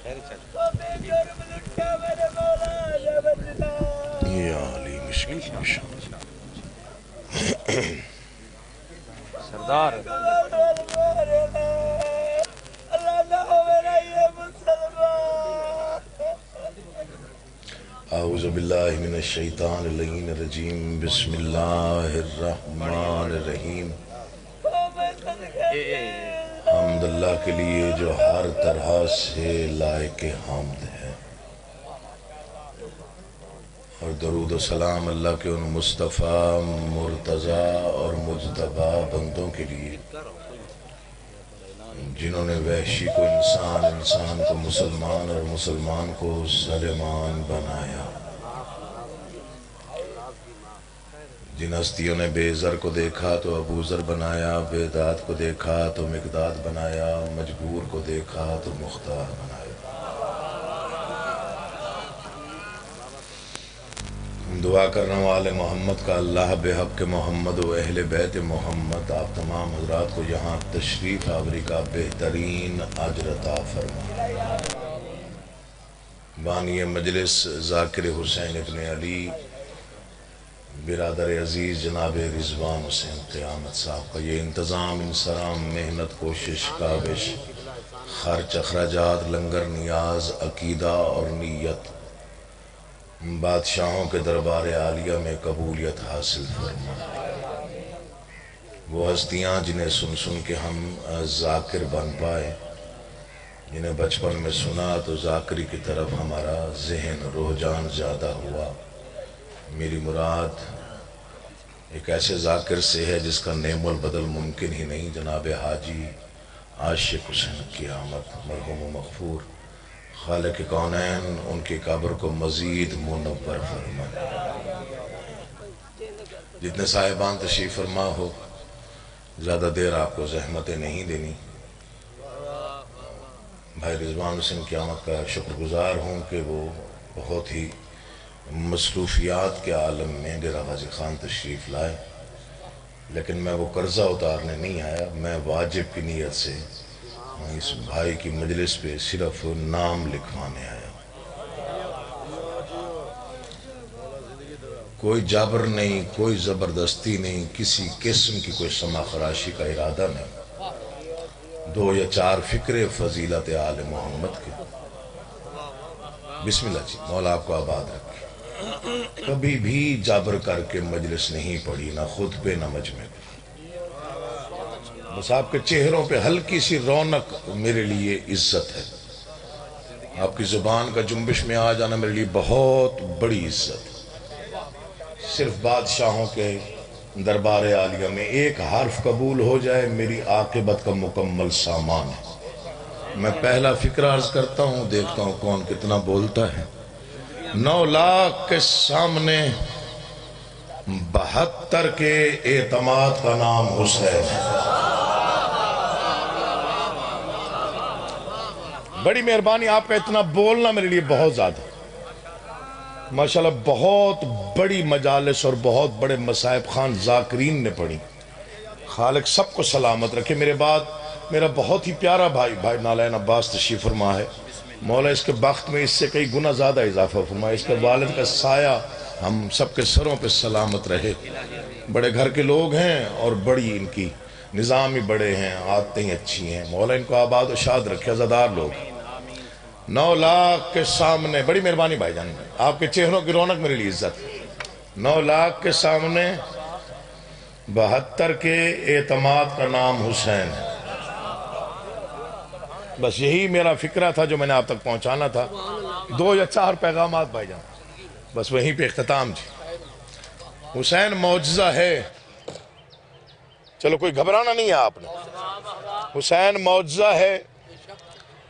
یا علی مشکل سردار اعوذ باللہ من الشیطان اللعین الرجیم بسم اللہ الرحمن الرحیم حمد اللہ کے لیے جو ہر طرح سے لائق حمد ہے، اور درود و سلام اللہ کے ان مصطفیٰ مرتضیٰ اور مجتبی بندوں کے لیے جنہوں نے وحشی کو انسان، انسان کو مسلمان اور مسلمان کو سلیمان بنایا، جن ہستیوں نے بے زر کو دیکھا تو ابو ذر بنایا، بے داد کو دیکھا تو مقداد بنایا، مجبور کو دیکھا تو مختار بنایا۔ دعا کرنے والے محمد کا اللہ بحق محمد و اہل بیت محمد آپ تمام حضرات کو یہاں تشریف آوری کا بہترین اجر عطا فرمائے۔ بانی مجلس ذاکر حسین ابن علی برادر عزیز جناب رضوان حسین قیامت صاحب کا یہ انتظام، انصرام، محنت، کوشش، کاوش، خرچ، اخراجات، لنگر، نیاز، عقیدہ اور نیت بادشاہوں کے دربار عالیہ میں قبولیت حاصل فرمائے۔ وہ ہستیاں جنہیں سن سن کے ہم ذاکر بن پائے، جنہیں بچپن میں سنا تو ذاکری کی طرف ہمارا ذہن رجحان زیادہ ہوا۔ میری مراد ایک ایسے ذاکر سے ہے جس کا نعم البدل ممکن ہی نہیں، جناب حاجی عاشق حسین قیامت مرحوم و مغفور، خالق کونین ان کی قبر کو مزید منور فرمائے۔ جتنے صاحبان تشریف فرما ہو، زیادہ دیر آپ کو زحمتیں نہیں دینی۔ بھائی رضوان حسین قیامت کا شکر گزار ہوں کہ وہ بہت ہی مصروفیات کے عالم میں ڈیرہ غازی خان تشریف لائے، لیکن میں وہ قرضہ اتارنے نہیں آیا، میں واجب کی نیت سے اس بھائی کی مجلس پہ صرف نام لکھوانے آیا۔ کوئی جبر نہیں، کوئی زبردستی نہیں، کسی قسم کی کوئی سما خراشی کا ارادہ نہیں، 2 یا 4 فکرے فضیلت آل محمد کے۔ بسم اللہ جی، مولا آپ کو آباد رکھے۔ کبھی بھی جبر کر کے مجلس نہیں پڑھی، نہ خود پہ نہ مجمع پہ، بس آپ کے چہروں پہ ہلکی سی رونق میرے لیے عزت ہے۔ آپ کی زبان کا جنبش میں آ جانا میرے لیے بہت بڑی عزت ہے۔ صرف بادشاہوں کے دربار عالیہ میں ایک حرف قبول ہو جائے میری عاقبت کا مکمل سامان ہے۔ میں پہلا فکرہ عرض کرتا ہوں، دیکھتا ہوں کون کتنا بولتا ہے۔ 9 لاکھ کے سامنے 72 کے اعتماد کا نام حسین ہے۔ بڑی مہربانی، آپ کا اتنا بولنا میرے لیے بہت زیادہ۔ ماشاءاللہ بہت بڑی مجالس اور بہت بڑے مصائب خان ذاکرین نے پڑھی، خالق سب کو سلامت رکھے۔ میرے بعد میرا بہت ہی پیارا بھائی نالین عباس تشریف فرما ہے، مولا اس کے بخت میں اس سے کئی گنا زیادہ اضافہ فرمائے، اس کے والد کا سایہ ہم سب کے سروں پہ سلامت رہے۔ بڑے گھر کے لوگ ہیں اور بڑی ان کی نظام ہی بڑے ہیں، عادتیں اچھی ہیں، مولا ان کو آباد و شاد رکھے۔ عزادار لوگ 9 لاکھ کے سامنے، بڑی مہربانی بھائی جان، آپ کے چہروں کی رونق میرے لیے عزت ہے۔ 9 لاکھ کے سامنے 72 کے اعتماد کا نام حسین ہے۔ بس یہی میرا فکرہ تھا جو میں نے آپ تک پہنچانا تھا۔ 2 یا 4 پیغامات بھائی جان، بس وہیں پہ اختتام جی۔ حسین معجزہ ہے، چلو کوئی گھبرانا نہیں ہے آپ نے، حسین معجزہ ہے،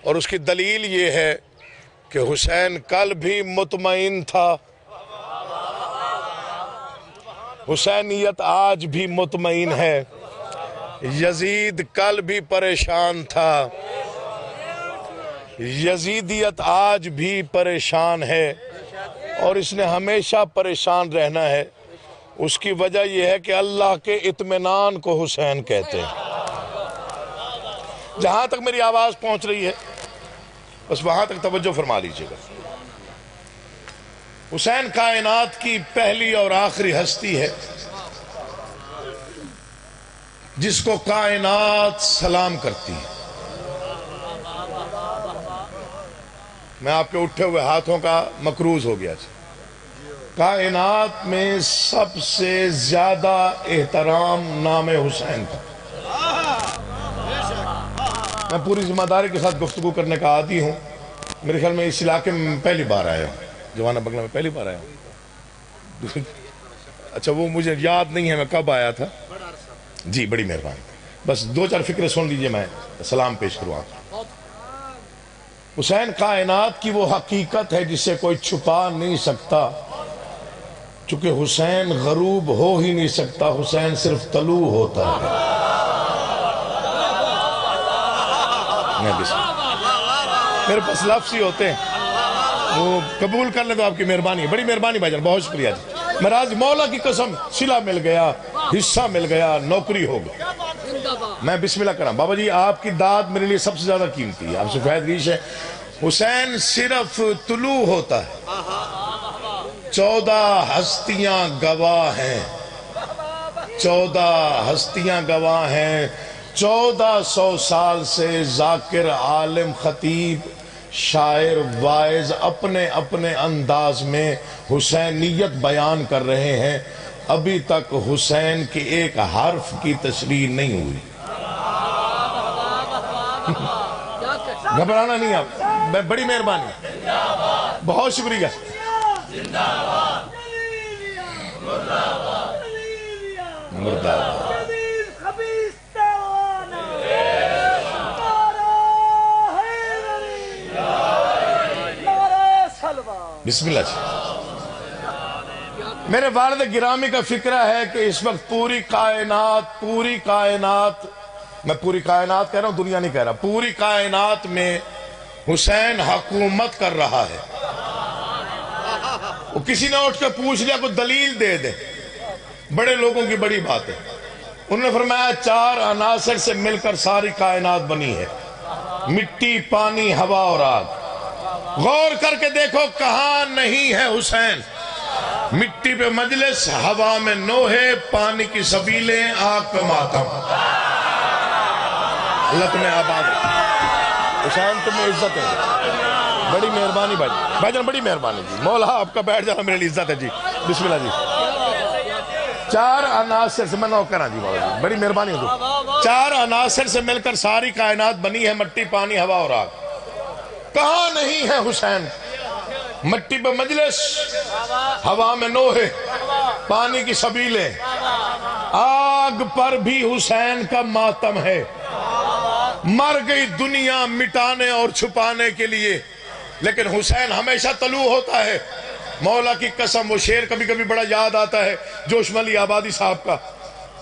اور اس کی دلیل یہ ہے کہ حسین کل بھی مطمئن تھا، حسینیت آج بھی مطمئن ہے، یزید کل بھی پریشان تھا، یزیدیت آج بھی پریشان ہے، اور اس نے ہمیشہ پریشان رہنا ہے۔ اس کی وجہ یہ ہے کہ اللہ کے اطمینان کو حسین کہتے ہیں۔ جہاں تک میری آواز پہنچ رہی ہے، بس وہاں تک توجہ فرما لیجئے گا۔ حسین کائنات کی پہلی اور آخری ہستی ہے جس کو کائنات سلام کرتی ہے۔ میں آپ کے اٹھے ہوئے ہاتھوں کا مقروض ہو گیا۔ کائنات میں سب سے زیادہ احترام نام حسین کا۔ میں پوری ذمہ داری کے ساتھ گفتگو کرنے کا عادی ہوں۔ میرے خیال میں اس علاقے میں پہلی بار آیا ہوں، جوانہ بنگلہ میں پہلی بار آیا ہوں۔ اچھا وہ مجھے یاد نہیں ہے میں کب آیا تھا۔ جی بڑی مہربانی، بس دو چار فکریں سن لیجئے، میں سلام پیش کروں آپ۔ حسین کائنات کی وہ حقیقت ہے جسے کوئی چھپا نہیں سکتا، چونکہ حسین غروب ہو ہی نہیں سکتا، حسین صرف طلوع ہوتا ہے۔ میرے پاس لفظ ہی ہوتے ہیں، وہ قبول کر لیں تو آپ کی مہربانی ہے، بڑی مہربانی بھائی جان، بہت شکریہ جی۔ مہاراج مولا کی قسم صلہ مل گیا، حصہ مل گیا، نوکری ہو گئی۔ میں بسم اللہ کرام بابا جی، آپ کی داد میرے لیے سب سے زیادہ قیمتی ہے، آپ سے فیض ریش ہے۔ حسین صرف طلوع ہوتا ہے، 14 ہستیاں گواہ ہیں، 14 ہستیاں گواہ ہیں۔ 1400 سال سے ذاکر، عالم، خطیب، شاعر، واعظ اپنے اپنے انداز میں حسینیت بیان کر رہے ہیں، ابھی تک حسین کے ایک حرف کی تشریح نہیں ہوئی۔ گھبرانا نہیں آپ، بڑی مہربانی، بہت شکریہ۔ مردہ بسم اللہ جی۔ میرے والد گرامی کا فکرہ ہے کہ اس وقت پوری کائنات، میں پوری کائنات کہہ رہا ہوں، دنیا نہیں کہہ رہا، پوری کائنات میں حسین حکومت کر رہا ہے۔ وہ کسی نے اٹھ کے پوچھ لیا، کوئی دلیل دے دے، بڑے لوگوں کی بڑی بات ہے۔ انہوں نے فرمایا 4 عناصر سے مل کر ساری کائنات بنی ہے، مٹی، پانی، ہوا اور آگ۔ غور کر کے دیکھو کہاں نہیں ہے حسین۔ مٹی پہ مجلس، ہوا میں نوحے، پانی کی سبیلیں، آگ پہ ماتم۔ اللہ تمہیں آباد رکھے، حسین تمہیں عزت ہے، بڑی مہربانی بھائی جان، بڑی مہربانی جی۔ مولا آپ کا بیٹھ جانا میرے لیے عزت ہے جی، بسم اللہ جی۔ 4 عناصر سے، میں نوکرہ جی بابا جی، بڑی مہربانی ہو۔ 4 عناصر سے مل کر ساری کائنات بنی ہے، مٹی، پانی، ہوا اور آگ۔ کہاں نہیں ہے حسین؟ مٹی پہ مجلس، ہوا میں نوحے، پانی کی سبیلیں، آگ پر بھی حسین کا ماتم ہے۔ مر گئی دنیا مٹانے اور چھپانے کے لیے، لیکن حسین ہمیشہ طلوع ہوتا ہے۔ مولا کی قسم، وہ شعر کبھی کبھی بڑا یاد آتا ہے جوش ملی آبادی صاحب کا،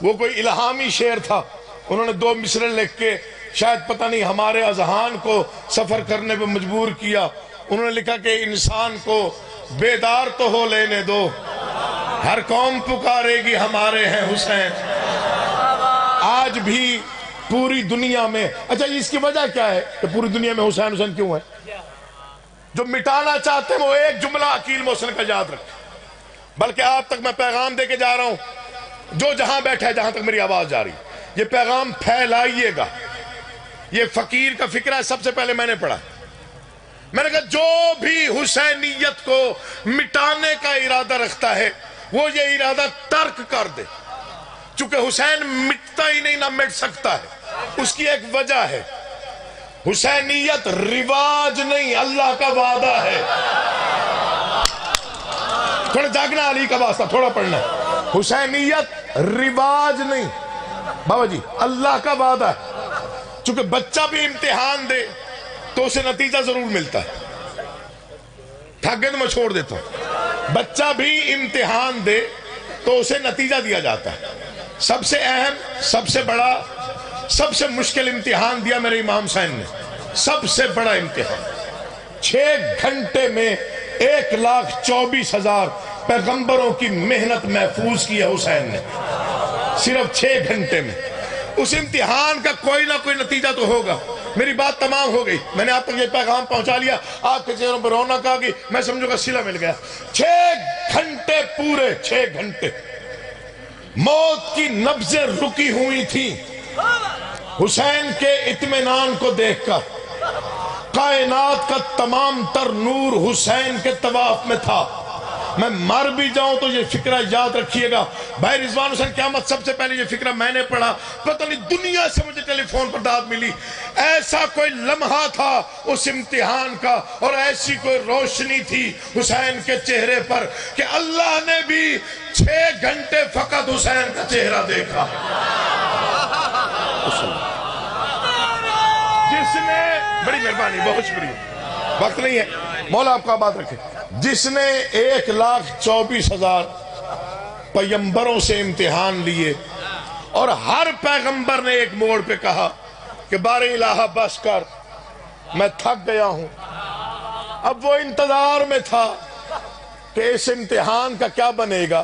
وہ کوئی الہامی شعر تھا، انہوں نے 2 مصرع لکھ کے شاید پتہ نہیں ہمارے اذہان کو سفر کرنے پہ مجبور کیا۔ انہوں نے لکھا کہ انسان کو بیدار تو ہو لینے دو، ہر قوم پکارے گی ہمارے ہیں حسین۔ آج بھی پوری دنیا میں، اچھا اس کی وجہ کیا ہے کہ پوری دنیا میں حسین حسین کیوں ہے؟ جو مٹانا چاہتے ہیں وہ ایک جملہ عقیل محسن کا یاد رکھیں، بلکہ آپ تک میں پیغام دے کے جا رہا ہوں، جو جہاں بیٹھا ہے، جہاں تک میری آواز جا رہی، یہ پیغام پھیلائیے گا۔ یہ فقیر کا فکرہ ہے، سب سے پہلے میں نے پڑھا، میں نے کہا جو بھی حسینیت کو مٹانے کا ارادہ رکھتا ہے وہ یہ ارادہ ترک کر دے، چونکہ حسین مٹتا ہی نہیں، نہ مٹ سکتا ہے۔ اس کی ایک وجہ ہے، حسینیت رواج نہیں، اللہ کا وعدہ ہے۔ تھوڑا جاگنا، علی کا واسطہ، تھوڑا پڑھنا ہے۔ حسینیت رواج نہیں بابا جی، اللہ کا وعدہ ہے۔ چونکہ بچہ بھی امتحان دے تو اسے نتیجہ ضرور ملتا ہے، تھک گئے تو میں چھوڑ دیتا ہوں۔ بچہ بھی امتحان دے تو اسے نتیجہ دیا جاتا ہے۔ سب سے اہم، سب سے بڑا، سب سے مشکل امتحان دیا میرے امام حسین نے، سب سے بڑا امتحان۔ 6 گھنٹے میں 1,24,000 پیغمبروں کی محنت محفوظ کی ہے حسین نے، صرف 6 گھنٹے میں۔ اس امتحان کا کوئی نہ کوئی نتیجہ تو ہوگا۔ میری بات تمام ہو گئی، میں نے آپ تک یہ پیغام پہنچا لیا، آپ کے چہروں پر رونق آ گئی، میں سمجھوں گا صلہ مل گیا۔ 6 گھنٹے پورے، 6 گھنٹے موت کی نبضیں رکی ہوئی تھیں حسین کے اطمینان کو دیکھ کر۔ کائنات کا تمام تر نور حسین کے طواف میں تھا۔ میں مر بھی جاؤں تو یہ فکرہ یاد رکھیے گا، بھائی رضوان حسین قیامت سب سے پہلے یہ فکرہ میں نے پڑھا، پتہ نہیں دنیا سے مجھے ٹیلی فون پر داد ملی، ایسا کوئی لمحہ تھا اس امتحان کا اور ایسی کوئی روشنی تھی حسین کے چہرے پر کہ اللہ نے بھی 6 گھنٹے فقط حسین کا چہرہ دیکھا۔ جس نے، بڑی مہربانی، بہت شکریہ، وقت نہیں ہے، مولا آپ کا بات رکھے، جس نے 1,24,000 پیغمبروں سے امتحان لیے اور ہر پیغمبر نے ایک موڑ پہ کہا کہ بار الہ بس کر، میں تھک گیا ہوں، اب وہ انتظار میں تھا کہ اس امتحان کا کیا بنے گا،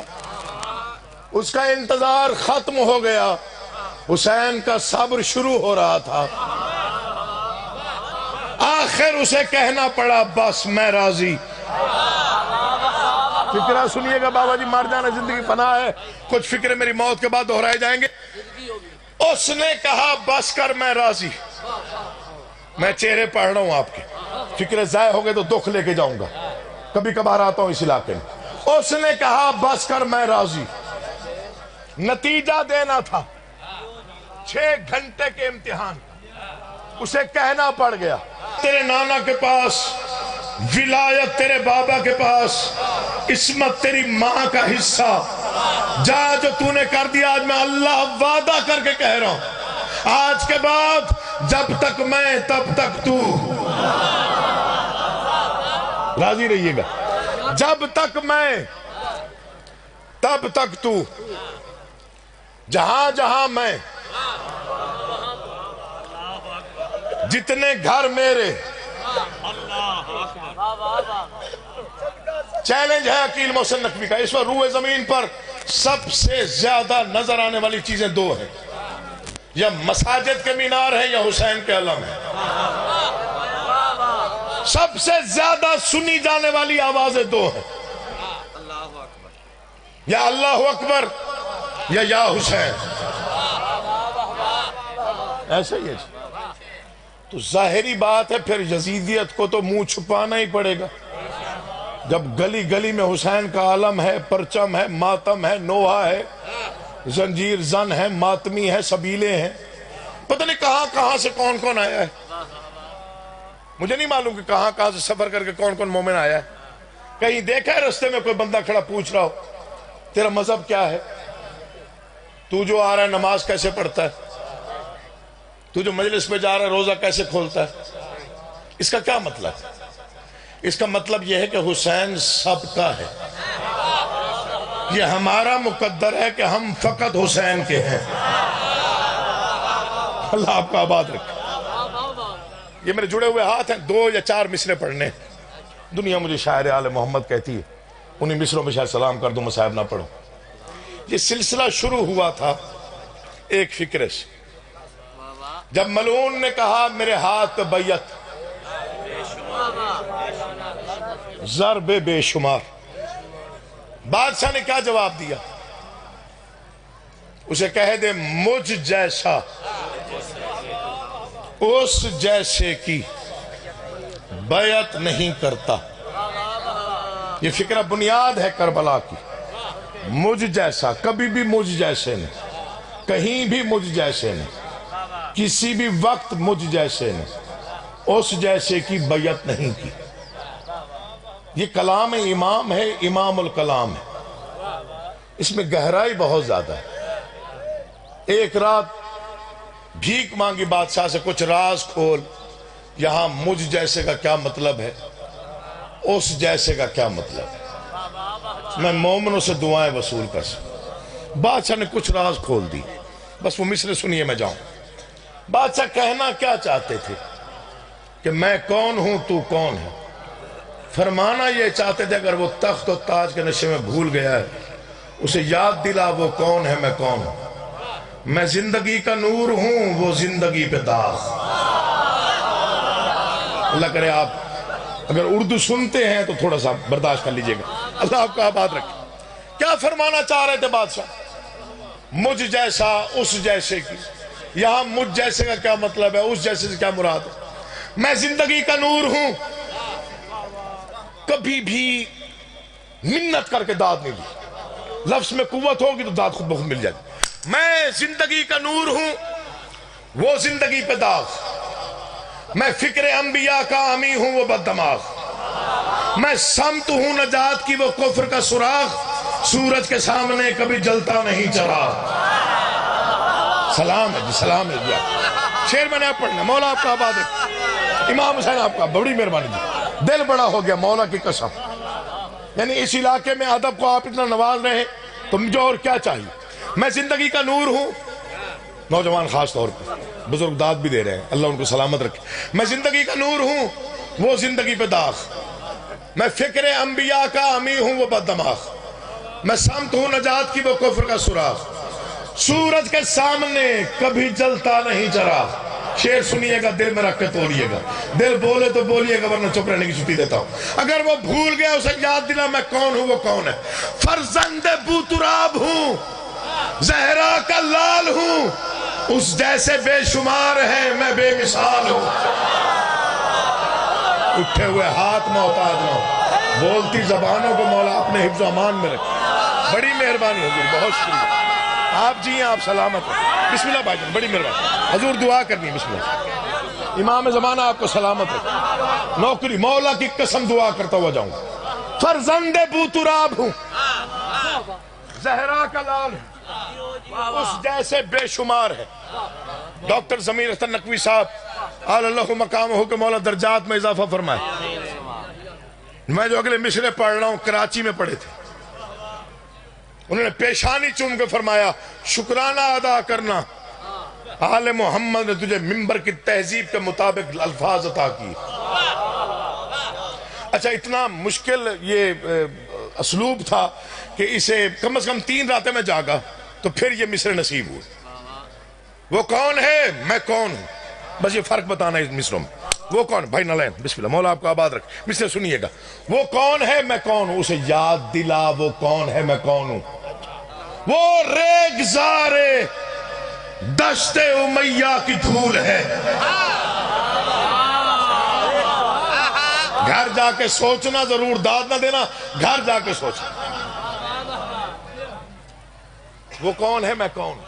اس کا انتظار ختم ہو گیا، حسین کا صبر شروع ہو رہا تھا، آخر اسے کہنا پڑا بس میں راضی۔ فکرہ سنیے گا بابا جی، مر جانا زندگی پناہ ہے، کچھ فکرے میری موت کے بعد دہرائے جائیں گے۔ اس نے کہا بس کر میں راضی، میں چہرے پڑھ رہا ہوں آپ کے، فکرے ضائع ہو گئے تو دکھ لے کے جاؤں گا، کبھی کبھار آتا ہوں اس علاقے میں۔ اس نے کہا بس کر میں راضی، نتیجہ دینا تھا 6 گھنٹے کے امتحان، اسے کہنا پڑ گیا تیرے نانا کے پاس ولایت، تیرے بابا کے پاس عصمت، تیری ماں کا حصہ، جا جو تو نے کر دیا، آج میں اللہ وعدہ کر کے کہہ رہا ہوں، آج کے بعد جب تک میں تب تک تو، راضی رہیے گا، جب تک میں تب تک تو، جہاں جہاں میں، جتنے گھر میرے، چیلنج ہے عقیل محسن نقوی کا، اس وقت روئے زمین پر سب سے زیادہ نظر آنے والی چیزیں 2 ہیں، یا مساجد کے مینار ہیں یا حسین کے علم ہیں، سب سے زیادہ سنی جانے والی آوازیں 2 ہیں، یا اللہ اکبر یا حسین، ایسا ہی ہے۔ تو ظاہری بات ہے پھر یزیدیت کو تو منہ چھپانا ہی پڑے گا، جب گلی گلی میں حسین کا علم ہے، پرچم ہے، ماتم ہے، نوحہ ہے، زنجیر زن ہے، ماتمی ہے، سبیلے ہیں، پتہ نہیں کہاں کہاں سے کون کون آیا ہے، مجھے نہیں معلوم کہ کہاں کہاں سے سفر کر کے کون کون مومن آیا ہے۔ کہیں دیکھا ہے رستے میں کوئی بندہ کھڑا پوچھ رہا ہو تیرا مذہب کیا ہے، تو جو آ رہا ہے نماز کیسے پڑھتا ہے، تو جو مجلس میں جا رہا ہے روزہ کیسے کھولتا ہے، اس کا کیا مطلب ہے؟ اس کا مطلب یہ ہے کہ حسین سب کا ہے، یہ ہمارا مقدر ہے کہ ہم فقط حسین کے ہیں۔ اللہ آپ کا آباد رکھے۔ یہ میرے جڑے ہوئے ہاتھ ہیں، 2 یا 4 مصرے پڑھنے، دنیا مجھے شاعر آل محمد کہتی ہے، انہیں مصروں میں شاید سلام کر دوں، مصائب نہ پڑھوں۔ یہ سلسلہ شروع ہوا تھا ایک فکرے سے، جب ملعون نے کہا میرے ہاتھ پہ بیعت، ضرب بے شمار، بادشاہ نے کیا جواب دیا؟ اسے کہہ دے مجھ جیسا اس جیسے کی بیعت نہیں کرتا۔ یہ فکرہ بنیاد ہے کربلا کی، مجھ جیسا، کبھی بھی مجھ جیسے نہیں، کہیں بھی مجھ جیسے نہیں، کسی بھی وقت مجھ جیسے نہیں، اس جیسے کی بیعت نہیں کی۔ یہ کلام امام ہے، امام الکلام ہے، اس میں گہرائی بہت زیادہ ہے۔ ایک رات بھیک مانگی بادشاہ سے، کچھ راز کھول، یہاں مجھ جیسے کا کیا مطلب ہے، اس جیسے کا کیا مطلب ہے، میں مومنوں سے دعائیں وصول کر سکوں۔ بادشاہ نے کچھ راز کھول دی، بس وہ مصرے سنیے میں جاؤں۔ بادشاہ کہنا کیا چاہتے تھے کہ میں کون ہوں تو کون ہے، فرمانا یہ چاہتے تھے اگر وہ تخت و تاج کے نشے میں بھول گیا ہے اسے یاد دلا وہ کون ہے میں کون ہوں، میں زندگی کا نور ہوں وہ زندگی پہ داغ، اللہ کرے آپ اگر اردو سنتے ہیں تو تھوڑا سا برداشت کر لیجئے گا، اللہ آپ کو آباد رکھے۔ کیا فرمانا چاہ رہے تھے بادشاہ؟ مجھ جیسا اس جیسے کی، یہاں مجھ جیسے کا کیا مطلب ہے، اس جیسے سے کیا مراد ہے؟ میں زندگی کا نور ہوں، کبھی بھی منت کر کے داد نہیں دی، لفظ میں قوت ہوگی تو داد خود بخود مل جائے گی۔ میں زندگی کا نور ہوں، وہ زندگی پہ داغ، میں فکر انبیاء کا حامی ہوں، وہ بد دماغ، میں سمت ہوں نجات کی، وہ کفر کا سراغ، سورج کے سامنے کبھی جلتا نہیں چراغ۔ سلام ہے جی، سلام ہے جی۔ شعر میں نے آپ پڑھنا، مولا آپ کا آباد ہے، امام حسین آپ کا، بڑی مہربانی جی، دل بڑا ہو گیا مولا کی قسم، یعنی اس علاقے میں ادب کو آپ اتنا نواز رہے ہیں تو مجھے اور کیا چاہیے۔ میں زندگی کا نور ہوں، نوجوان خاص طور پہ بزرگ داد بھی دے رہے ہیں، اللہ ان کو سلامت رکھے۔ میں زندگی کا نور ہوں، وہ زندگی پہ داغ، میں فکر انبیاء کا حامی ہوں، وہ بد دماغ، میں سمت ہوں نجات کی، وہ کفر کا سراغ، سورج کے سامنے کبھی جلتا نہیں چراغ۔ شعر سنیے گا، دل میں رکھ کے توڑیے گا، دل بولے تو بولیے گا ورنہ چپ رہنے کی چھٹی دیتا ہوں۔ اگر وہ بھول گیا اسے یاد دلا میں کون ہوں، وہ کون ہے۔ فرزند بوتراب ہوں، زہرا کا لال ہوں، اس جیسے بے شمار ہے میں بے مثال ہوں۔ اٹھے ہوئے ہاتھ محتاج نہ ہوں، بولتی زبانوں کو مولا اپنے حفظ و امان میں رکھے۔ بڑی مہربانی ہوگی، بہت شکریہ۔ آپ جی ہیں، آپ سلامت ہیں، بسم اللہ بھائی جان، بڑی مہربانی، حضور دعا کرنی ہے، بسم اللہ۔ امام زمانہ آپ کو سلامت رکھے، نوکری مولا کی قسم دعا کرتا ہوا جاؤں گا۔ فرزند بوتراب ہوں، زہرا کا لال ہوں، اس جیسے بے شمار ہے۔ ڈاکٹر ضمیر اختر نقوی صاحب اعلی اللہ مقام ہو کہ مولا درجات میں اضافہ فرمائے۔ میں جو اگلے مصرے پڑھ رہا ہوں کراچی میں پڑھے تھے، انہوں نے پیشانی چوم کے فرمایا شکرانہ ادا کرنا، آل محمد نے تجھے ممبر کی تہذیب کے مطابق الفاظ عطا کی۔ اچھا، اتنا مشکل یہ اسلوب تھا کہ اسے کم از کم 3 راتیں میں جاگا تو پھر یہ مصرے نصیب ہوئے۔ وہ کون ہے، میں کون ہوں، بس یہ فرق بتانا ہے اس مصروں میں۔ وہ کون، بھائی نالین بسم اللہ، مولا آپ کو آباد رکھے، مصرے سنیے گا۔ وہ کون ہے، میں کون ہوں، اسے یاد دلا وہ کون ہے، میں کون ہوں۔ وہ ریگزار دشت امیہ کی دھول ہے۔ گھر جا کے سوچنا، ضرور داد نہ دینا، گھر جا کے سوچنا وہ کون ہے، میں کون ہوں۔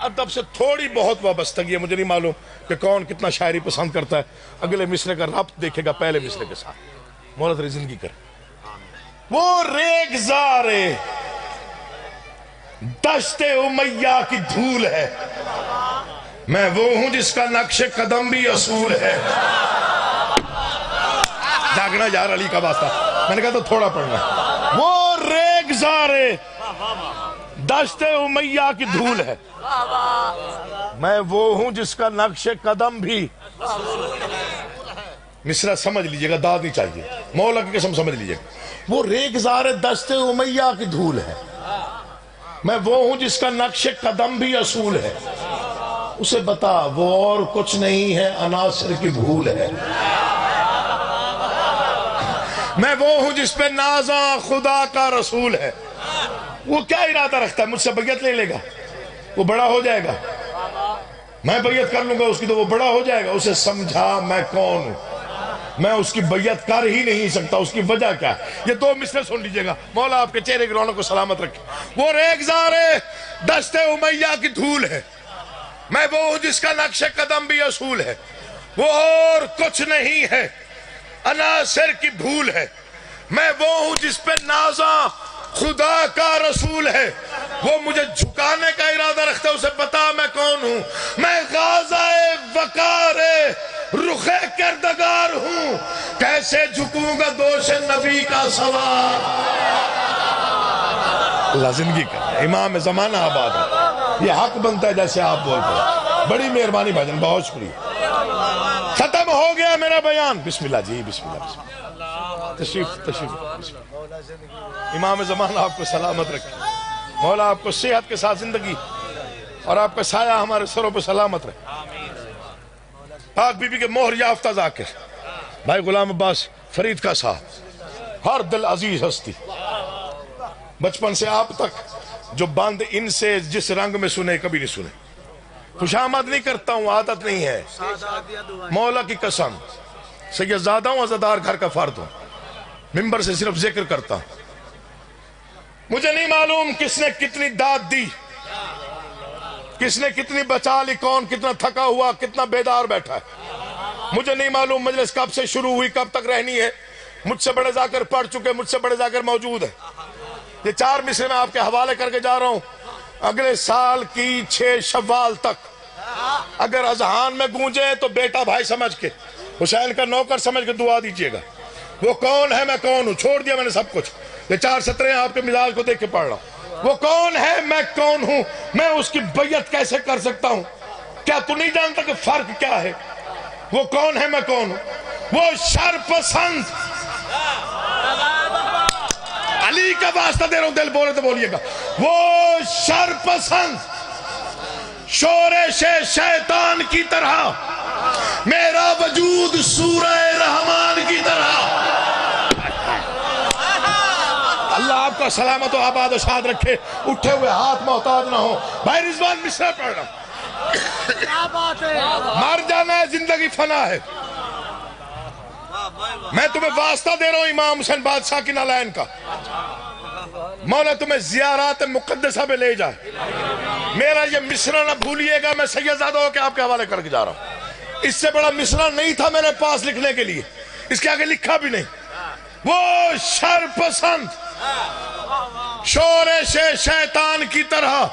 ادب سے تھوڑی بہت وابستگی ہے، مجھے نہیں معلوم کہ کون کتنا شاعری پسند کرتا ہے، اگلے مصرے کا ربط دیکھے گا پہلے مصرے کے ساتھ، مولا تیری زندگی کرے۔ وہ ریگزار دشت امیہ کی دھول ہے، میں وہ ہوں جس کا نقش قدم بھی اصول ہے۔ جاگنا یار علی کا واسطہ، میں نے کہا تو تھوڑا پڑھنا۔ وہ ریگزار دشت امیہ کی دھول ہے، میں وہ ہوں جس کا نقش قدم بھی۔ مصرع سمجھ لیجئے گا، داد نہیں چاہیے، مولا کی قسم سمجھ لیجئے گا۔ وہ ریگزار دشت امیہ کی دھول ہے، میں وہ ہوں جس کا نقش قدم بھی اصول ہے۔ اسے بتا وہ اور کچھ نہیں ہے، عناصر کی بھول ہے۔ میں وہ ہوں جس پہ نازاں خدا کا رسول ہے۔ وہ کیا ارادہ رکھتا ہے، مجھ سے بیعت لے لے گا، وہ بڑا ہو جائے گا، میں بیعت کر لوں گا اس کی تو وہ بڑا ہو جائے گا۔ اسے سمجھا میں کون ہوں، میں اس کی بیعت کر ہی نہیں سکتا، اس کی وجہ کیا ہے۔ یہ 2 مصرے سن لیجئے گا، مولا آپ کے چہرے کی رونق کو سلامت رکھے۔ وہ ریگزار دشت امیہ کی دھول ہے، میں وہ ہوں جس کا نقش قدم بھی اصول ہے۔ وہ اور کچھ نہیں ہے، عناصر کی بھول ہے۔ میں وہ ہوں جس پہ نازاں خدا کا رسول ہے۔ وہ مجھے جھکانے کا ارادہ رکھتا ہے، اسے پتا میں کون ہوں۔ میں غازہ وقار رخ کردگار ہوں، کیسے جھکوں گا دوش نبی کا سوار۔ اللہ زندگی کا امام زمانہ آباد ہے، یہ حق بنتا ہے جیسے آپ بولتے ہیں۔ بڑی مہربانی بھائی جان، بہت شکریہ۔ ختم ہو گیا میرا بیان، بسم اللہ جی، بسم اللہ، بسم اللہ، تشریف۔ امام زمانہ آپ کو سلامت رکھے، مولا آپ کو صحت کے ساتھ زندگی اور آپ کا سایہ ہمارے سروں پہ سلامت رکھے۔ پاک بی بی کے مہر یافتہ ذاکر بھائی غلام عباس فرید کا صاحب، ہر دل عزیز ہستی، بچپن سے آپ تک جو بند ان سے جس رنگ میں سنے کبھی نہیں سنے. خوشامد نہیں کرتا ہوں، عادت نہیں ہے، مولا کی قسم سید زادہ ہوں، عزادار گھر کا فرد ہوں، ممبر سے صرف ذکر کرتا ہوں. مجھے نہیں معلوم کس نے کتنی داد دی، کس نے کتنی بچا لی، کون کتنا تھکا ہوا، کتنا بیدار بیٹھا ہے. مجھے نہیں معلوم مجلس کب سے شروع ہوئی، کب تک رہنی ہے. مجھ سے بڑے ذاکر پڑھ چکے، مجھ سے بڑے ذاکر موجود ہیں. یہ 4 مصرے میں آپ کے حوالے کر کے جا رہا ہوں. اگلے سال کی 6 شوال تک اگر اذہان میں گونجے تو بیٹا بھائی سمجھ کے، حسین کا نوکر سمجھ کے دعا دیجئے گا. وہ کون ہے میں کون ہوں، چھوڑ دیا میں نے سب کچھ. یہ 4 سطریں آپ کے مزاج کو دیکھ کے پڑھ رہا ہوں. وہ کون ہے میں کون ہوں، میں اس کی بیعت کیسے کر سکتا ہوں؟ کیا تو نہیں جانتا کہ فرق کیا ہے؟ وہ کون ہے میں کون ہوں؟ وہ شرپسند، علی کا واسطہ دے رہا ہوں، دل بولے تو بولیے گا. وہ شرپسند شورش شیطان کی طرح، میرا وجود سورہ رحمان کی طرح. اللہ آپ کا سلامت و آباد و شاد رکھے، اٹھے ہوئے ہاتھ محتاج نہ ہو. بھائی رضوان مصرع پڑھ رہا ہوں. مر جانا ہے، زندگی فنا ہے. میں تمہیں واسطہ دے رہا ہوں امام حسین بادشاہ کی نالین کا. مولا تمہیں زیارات مقدسہ پہ لے جائے. میرا یہ مصرع نہ بھولیے گا، میں سید زادہ ہو کے آپ کے حوالے کر کے جا رہا ہوں. اس سے بڑا مصرع نہیں تھا میرے پاس لکھنے کے لیے، اس کے آگے لکھا بھی نہیں. وہ شرپسند شورش شیطان کی طرح،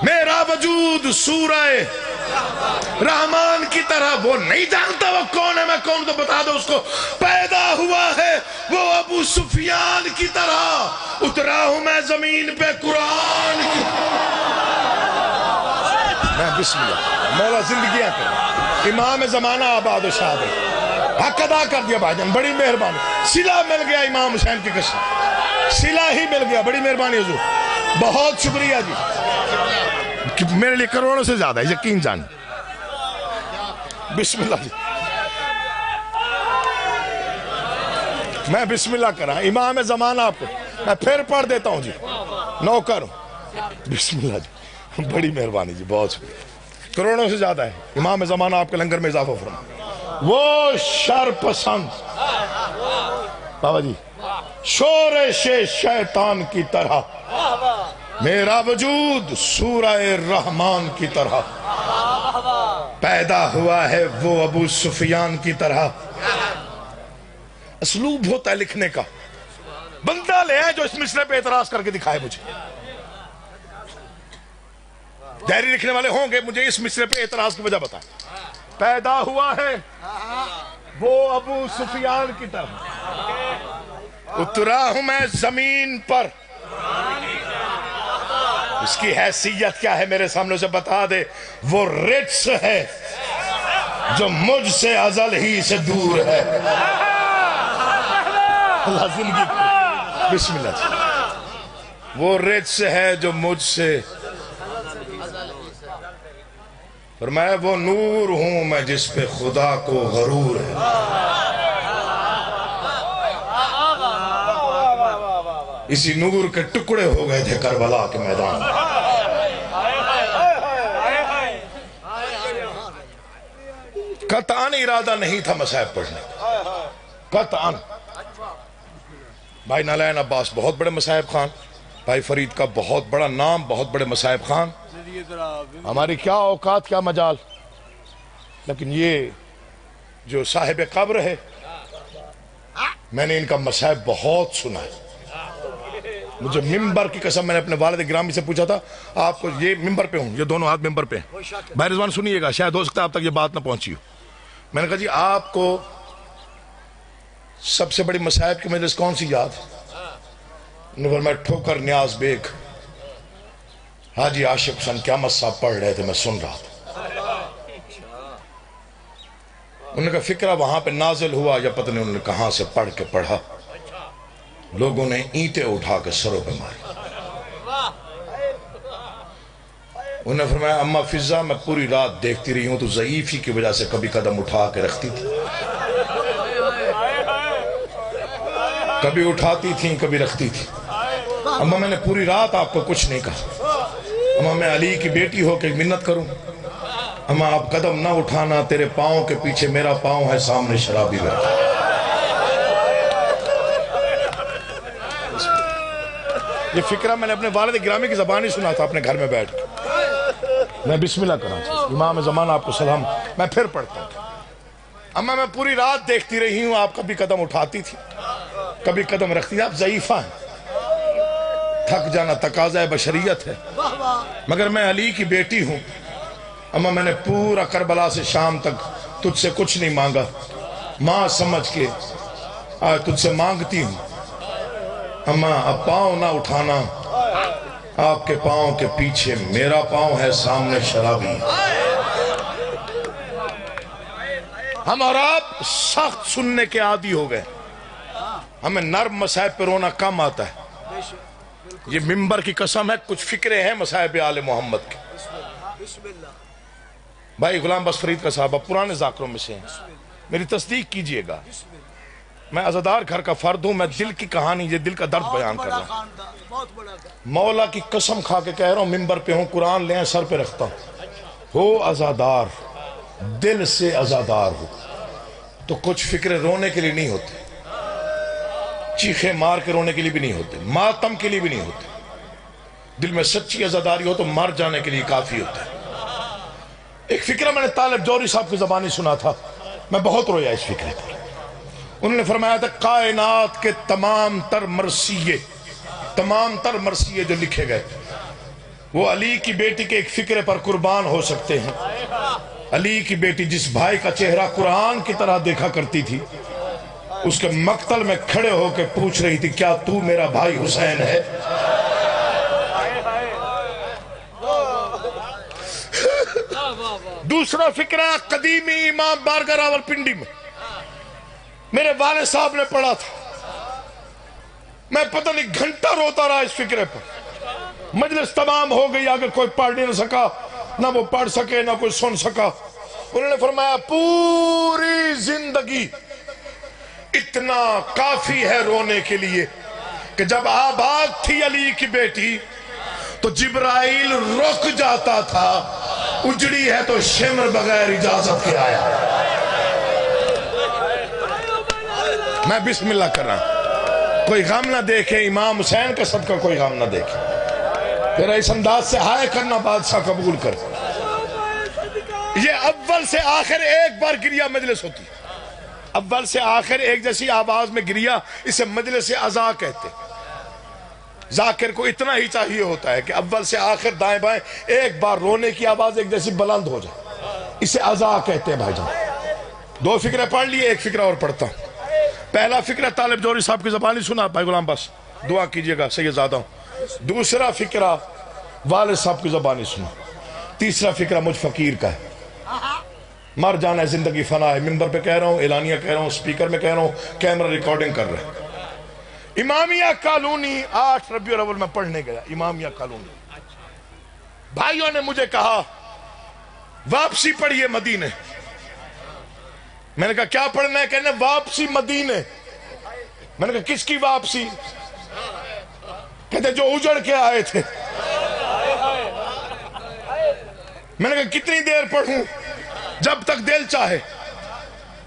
میرا وجود سورہ رحمان کی طرح. وہ نہیں جانتا وہ کون ہے میں کون، تو بتا دو اس کو. پیدا ہوا ہے وہ ابو سفیان کی طرح، اترا ہوں میں زمین پہ قرآن کی. میں بسم اللہ، مولا زندگیاں کریں، امام زمانہ آباد و شاد ہے. حق ادا کر دیا بھائی جان، بڑی مہربانی. صلہ مل گیا امام حسین کی قسم، صلہ ہی مل گیا. بڑی مہربانی حضور، بہت شکریہ جی، میرے لیے کروڑوں سے زیادہ ہے، یقین جان. بسم اللہ جی، میں بسم اللہ کر رہا ہوں. امام زمانہ آپ کو میں پھر پڑھ دیتا ہوں جی، نوکر ہوں. بسم اللہ جی، بڑی مہربانی جی، بہت شکریہ. کروڑوں سے زیادہ ہے. امام زمانہ آپ کے لنگر میں اضافہ فرما. وہ شرپسند بابا جی شورش شیطان کی طرح، میرا وجود سورہ رحمان کی طرح. پیدا ہوا ہے وہ ابو سفیان کی طرح. اسلوب ہوتا ہے لکھنے کا. بندہ لے آئے جو اس مصرع پہ اعتراض کر کے دکھائے مجھے. ڈائری لکھنے والے ہوں گے، مجھے اس مصرع پہ اعتراض کی وجہ بتائیں. پیدا ہوا ہے وہ ابو سفیان کی طرح، اترا ہوں میں زمین پر. اس کی حیثیت کیا ہے میرے سامنے سے بتا دے. وہ رٹس ہے جو مجھ سے ازل ہی سے دور ہے. اللہ زندگی کو بسم اللہ جی. وہ رٹس ہے جو مجھ سے، فرمایا وہ نور ہوں میں جس پہ خدا کو غرور ہے. اسی نور کے ٹکڑے ہو گئے تھے کربلا کے میدان میں. قطعاً ارادہ نہیں تھا مصائب پڑھنے کا، قطعاً. بھائی نالین عباس بہت بڑے مصائب خان، بھائی فرید کا بہت بڑا نام، بہت بڑے مصائب خان. ہماری کیا اوقات کیا مجال، لیکن یہ جو صاحب قبر ہے، میں نے ان کا مصائب بہت سنا ہے. مجھے ممبر کی قسم، میں نے اپنے والد گرامی سے پوچھا تھا آپ کو، یہ ممبر پہ ہوں، یہ دونوں ہاتھ ممبر پہ ہیں. بھائی رضوان سنیے گا، شاید ہو سکتا ہے آپ تک یہ بات نہ پہنچی ہو. میں نے کہا جی آپ کو سب سے بڑی مصائب کی مجلس کون سی یاد ہے؟ میں ٹھوکر نیاز بیگ حاجی عاشق حسین قیامت صاحب پڑھ رہے تھے، میں سن رہا تھا. انہوں نے کہا فکرہ وہاں پہ نازل ہوا یا پتہ نہیں انہوں نے کہاں سے پڑھ کے پڑھا. لوگوں نے اینٹیں اٹھا کے سروں پہ ماری. انہوں نے فرمایا اماں فضا میں پوری رات دیکھتی رہی ہوں تو ضعیفی کی وجہ سے کبھی قدم اٹھا کے رکھتی تھی، کبھی اٹھاتی تھیں کبھی رکھتی تھی۔ اماں میں نے پوری رات آپ کو کچھ نہیں کہا، اماں میں علی کی بیٹی ہو کے منت کروں، اماں آپ قدم نہ اٹھانا، تیرے پاؤں کے پیچھے میرا پاؤں ہے، سامنے شرابی بیٹھا۔ یہ فکرہ میں نے اپنے والد گرامی کی زبانی سنا تھا اپنے گھر میں بیٹھ کے۔ میں بسم اللہ کرا تھا، امام زمان آپ کو سلام، میں پھر پڑھتا ہوں۔ اماں میں پوری رات دیکھتی رہی ہوں، آپ کبھی قدم اٹھاتی تھی کبھی قدم رکھتی تھی، آپ ضعیفہ ہیں، تھک جانا تقاضا بشریت ہے، مگر میں علی کی بیٹی ہوں۔ اماں میں نے پورا کربلا سے شام تک تجھ سے کچھ نہیں مانگا، ماں سمجھ کے آج تجھ سے مانگتی ہوں۔ اماں اب پاؤں نہ اٹھانا، آپ کے پاؤں کے پیچھے میرا پاؤں ہے، سامنے شرابی۔ ہم اور آپ سخت سننے کے عادی ہو گئے، ہمیں نرم مصائب پہ رونا کم آتا ہے۔ یہ ممبر کی قسم ہے، کچھ فکرے ہیں مصائب آل محمد کے۔ بھائی غلام بخش فرید کا صاحبہ پرانے ذاکروں میں سے ہیں، میری تصدیق کیجئے گا، میں عزادار گھر کا فرد ہوں، میں دل کی کہانی، یہ دل کا درد بیان کر رہا ہوں۔ مولا کی قسم کھا کے کہہ رہا ہوں، ممبر پہ ہوں، قرآن لیں سر پہ رکھتا ہوں، ہو عزادار، دل سے عزادار ہو تو کچھ فکرے رونے کے لیے نہیں ہوتے، چیخے مار کے رونے کے لیے بھی نہیں ہوتے، ماتم کے لیے بھی نہیں ہوتے، دل میں سچی عزاداری ہو تو مر جانے کے لیے کافی ہوتا ہے۔ ایک فکرہ میں نے طالب جوری صاحب کی زبانی سنا تھا، میں بہت رویا اس فکرے پر۔ انہوں نے فرمایا تھا کائنات کے تمام تر مرثیے جو لکھے گئے وہ علی کی بیٹی کے ایک فکرے پر قربان ہو سکتے ہیں۔ علی کی بیٹی جس بھائی کا چہرہ قرآن کی طرح دیکھا کرتی تھی، اس کے مقتل میں کھڑے ہو کے پوچھ رہی تھی کیا تو میرا بھائی حسین ہے؟ دوسرا فکرہ قدیمی امام بارگاہ راولپنڈی میں میرے والد صاحب نے پڑھا تھا، میں پتہ نہیں گھنٹہ روتا رہا اس فکرے پر۔ مجلس تمام ہو گئی، آگے کوئی پڑھ نہیں سکا، نہ وہ پڑھ سکے نہ کوئی سن سکا۔ انہوں نے فرمایا پوری زندگی اتنا کافی ہے رونے کے لیے کہ جب آباد تھی علی کی بیٹی تو جبرائیل رک جاتا تھا، اجڑی ہے تو شمر بغیر اجازت کے آیا۔ میں بسم اللہ کر رہا ہوں، کوئی غم نہ دیکھے، امام حسین کا صدقہ کوئی غم نہ دیکھے، تیرا اس انداز سے ہائے کرنا بادشاہ قبول کر۔ یہ اول سے آخر ایک بار گریہ مجلس ہوتی، اول سے آخر ایک جیسی آواز میں گریہ، اسے مجلس عزا کہتے۔ ذاکر کو اتنا ہی چاہیے ہوتا ہے کہ اول سے آخر دائیں بائیں ایک بار رونے کی آواز ایک جیسی بلند ہو جائے، اسے عزا کہتے ہیں۔ بھائی جان دو فکرے پڑھ لیے، ایک فکرہ اور پڑھتا ہوں۔ پہلا فکرہ طالب جوری صاحب کی زبانی سنا، بھائی غلام بس دعا کیجئے گا سید زادہ ہوں۔ دوسرا فکرہ والد صاحب کی زبانی سنا۔ تیسرا فکرہ مجھ فقیر کا ہے، مر جانا ہے، زندگی فنا ہے، ممبر پہ کہہ رہا ہوں، اعلانیہ کہہ رہا ہوں، سپیکر میں کہہ رہا ہوں، کیمرہ ریکارڈنگ کر رہے ہیں۔ امامیہ کالونی 8 ربیع الاول میں پڑھنے گیا، امامیہ کالونی، بھائیوں نے مجھے کہا واپسی پڑھیے مدینے۔ میں نے کہا کیا پڑھنا ہے؟ کہنے واپسی مدینے۔ میں نے کہا کس کی واپسی؟ کہتے جو اجڑ کے آئے تھے۔ میں نے کہا کتنی دیر پڑھوں؟ جب تک دل چاہے۔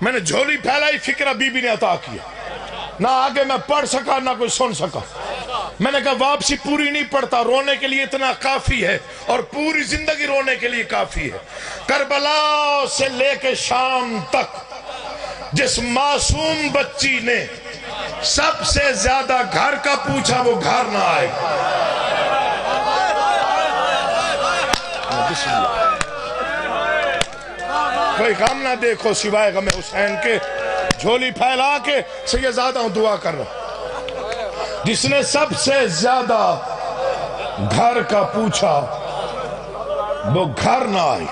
میں نے جھولی پھیلائی، فکرہ بی بی نے عطا کیا، نہ آگے میں پڑھ سکا نہ کوئی سن سکا۔ میں نے کہا واپسی پوری نہیں پڑھتا، رونے کے لیے اتنا کافی ہے، اور پوری زندگی رونے کے لیے کافی ہے۔ کربلا سے لے کے شام تک جس معصوم بچی نے سب سے زیادہ گھر کا پوچھا وہ گھر نہ آئے۔ کوئی غم نہ دیکھو سوائے غم حسین کے، جھولی پھیلا کے سید زادہ ہوں دعا کر رہا، جس نے سب سے زیادہ گھر کا پوچھا وہ گھر نہ آئی۔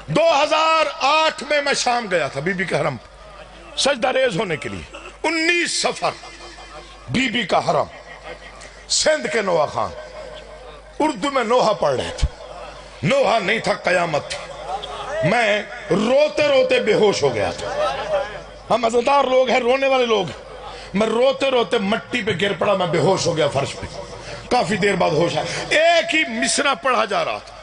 2008 میں شام گیا تھا بی بی کے حرم سجدہ ریز ہونے کے لیے، 19 سفر بی بی کا حرم، سندھ کے نوحہ خان، اردو میں نوحہ پڑھ رہے تھے۔ نوحہ نہیں تھا، قیامت تھی، میں روتے روتے بے ہوش ہو گیا تھا۔ ہم عزادار لوگ ہیں، رونے والے لوگ ہیں، میں روتے روتے مٹی پہ گر پڑا، میں بے ہوش ہو گیا فرش پہ، کافی دیر بعد ہوش آیا۔ ایک ہی مصرع پڑھا جا رہا تھا،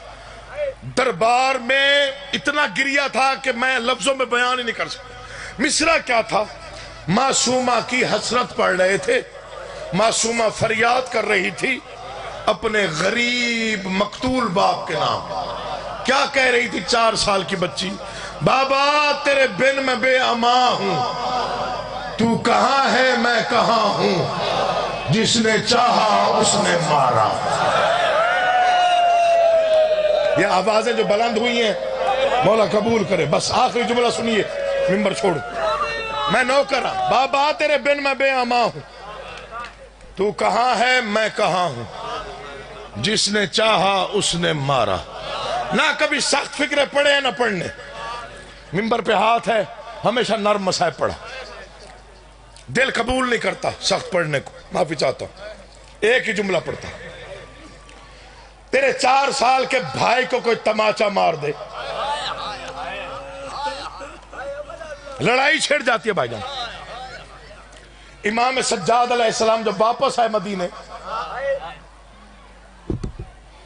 دربار میں اتنا گریا تھا کہ میں لفظوں میں بیان ہی نہیں کر سکتا۔ مصرع کیا تھا؟ معصومہ کی حسرت پڑھ رہے تھے، معصومہ فریاد کر رہی تھی اپنے غریب مقتول باپ کے نام۔ کیا کہہ رہی تھی 4 سال کی بچی؟ بابا تیرے بن میں بے امان ہوں، تو کہاں ہے میں کہاں ہوں، جس نے چاہا اس نے مارا۔ یہ آوازیں جو بلند ہوئی ہیں مولا قبول کرے۔ بس آخری جملہ سنیے، ممبر چھوڑ۔ میں نوکر ہوں، بابا تیرے بن میں بے امان ہوں، تو کہاں ہے میں کہاں ہوں، جس نے چاہا اس نے مارا۔ نہ کبھی سخت فکریں پڑے ہیں نہ پڑھنے، ممبر پہ ہاتھ ہے، ہمیشہ نرم مسائب پڑھا، دل قبول نہیں کرتا سخت پڑھنے کو، معافی چاہتا ہوں۔ ایک ہی جملہ پڑھتا، تیرے 4 سال کے بھائی کو کوئی تماچا مار دے، لڑائی چھڑ جاتی ہے بھائی جان۔ امام سجاد علیہ السلام جب واپس آئے مدینے،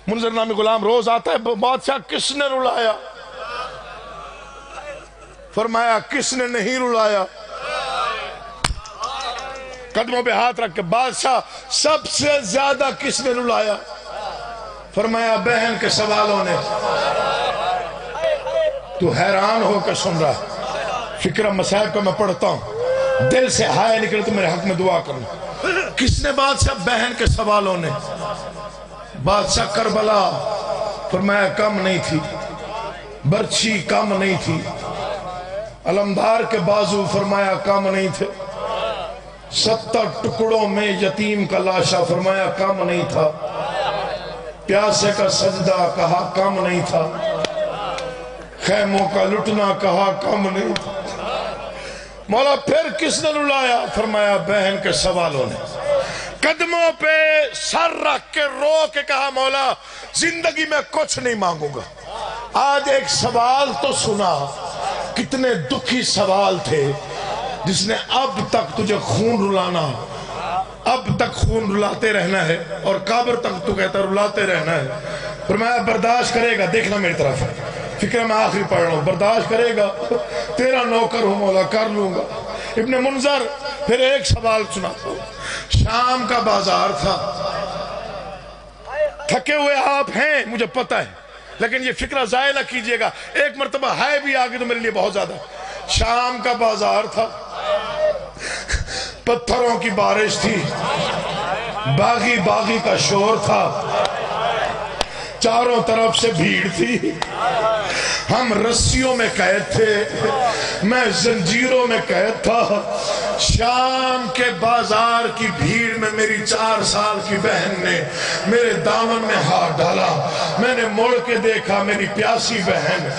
منظر نامی غلام روز آتا ہے، بادشاہ کس نے رلایا؟ فرمایا کس نے نہیں رلایا؟ قدموں پہ ہاتھ رکھ کے، بادشاہ سب سے زیادہ کس نے رلایا؟ فرمایا بہن کے سوالوں نے۔ تو حیران ہو کے سن رہا، فکرہ مسائب کا میں پڑھتا ہوں، دل سے ہائے نکلے تو میرے حق میں دعا کرنا۔ کس نے؟ بادشاہ بہن کے سوالوں نے۔ بادشاہ کربلا، فرمایا کم نہیں تھی، برچھی کم نہیں تھی، علمدار کے بازو فرمایا کم نہیں تھے، 70 ٹکڑوں میں یتیم کا لاشا فرمایا کم نہیں تھا، پیاسے کا سجدہ کہا کم نہیں تھا، خیموں کا لٹنا کہا کم نہیں تھا۔ مولا پھر کس نے رلایا؟ فرمایا بہن کے سوالوں نے۔ قدموں پہ سر رکھ کے رو کے کہا مولا زندگی میں کچھ نہیں مانگوں گا، آج ایک سوال تو سنا۔ کتنے دکھی سوال تھے، جس نے اب تک تجھے خون رلانا، اب تک خون رلاتے رہنا ہے، اور قبر تک تو کہتا رلاتے رہنا ہے۔ فرمایا برداشت کرے گا، دیکھنا میری طرف، فکر میں آخری پڑھ رہا ہوں، برداشت کرے گا، تیرا نوکر ہوں مولا، کر لوں گا۔ ابن منظر پھر ایک سوال سناتا ہوں۔ شام کا بازار تھا، تھکے ہوئے آپ ہیں مجھے پتہ ہے، لیکن یہ فکرہ ضائع نہ کیجئے گا، ایک مرتبہ ہے بھی آگے تو میرے لیے بہت زیادہ۔ شام کا بازار تھا، پتھروں کی بارش تھی، باغی باغی کا شور تھا، چاروں طرف سے بھیڑ تھی، ہم رسیوں میں قید تھے، میں زنجیروں میں قید تھا۔ شام کے بازار کی بھیڑ میں میری 4 سال کی بہن نے میرے دامن میں ہاتھ ڈالا، میں نے مڑ کے دیکھا، میری پیاسی بہن،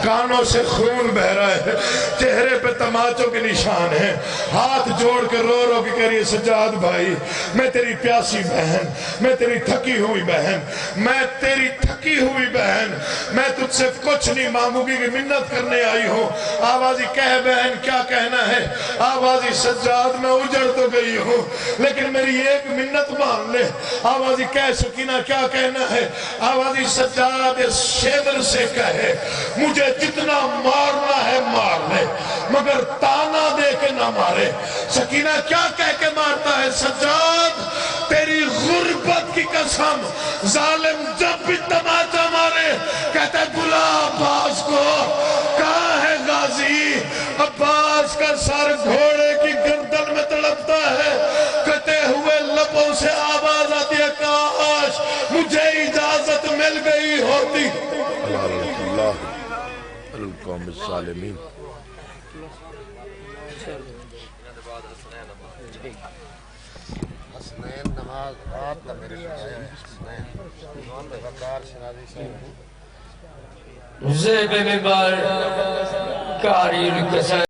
کانوں سے خون بہ رہا ہے، چہرے پہ تماچوں کے نشان ہیں، ہاتھ جوڑ کے رو رو کے کہہ رہی ہے سجاد بھائی میں تیری پیاسی بہن، میں تیری تھکی ہوئی بہن، میں تیری تھکی ہوئی بہن، میں تجھ سے کچھ نہیں مانگوں گی کہ منت کرنے آئی ہوں۔ آوازی کہہ بہن کیا کہنا ہے؟ آوازی سجاد میں اجڑ تو گئی ہوں لیکن میری ایک منت مان لے۔ آوازی کہہ سکینہ کیا کہنا ہے؟ آوازی سجاد اس شیور سے کہے مجھے جتنا مارنا ہے مار لے مگر تانا دے کے نہ مارے۔ سکینہ کیا کہہ کے مارتا ہے؟ سجاد تیری غربت کی قسم ظالم جب بھی تماچا مارے کہتا ہے بلا عباس کو، کہاں ہے غازی؟ عباس کا سر گھوڑے کی گردن میں تڑپتا ہے، کٹے ہوئے لبوں سے آواز آتی ہے کاش مجھے اجازت مل گئی ہوتی۔ اللہ القوم الظالمین۔ زیب ممبر قاری القصائد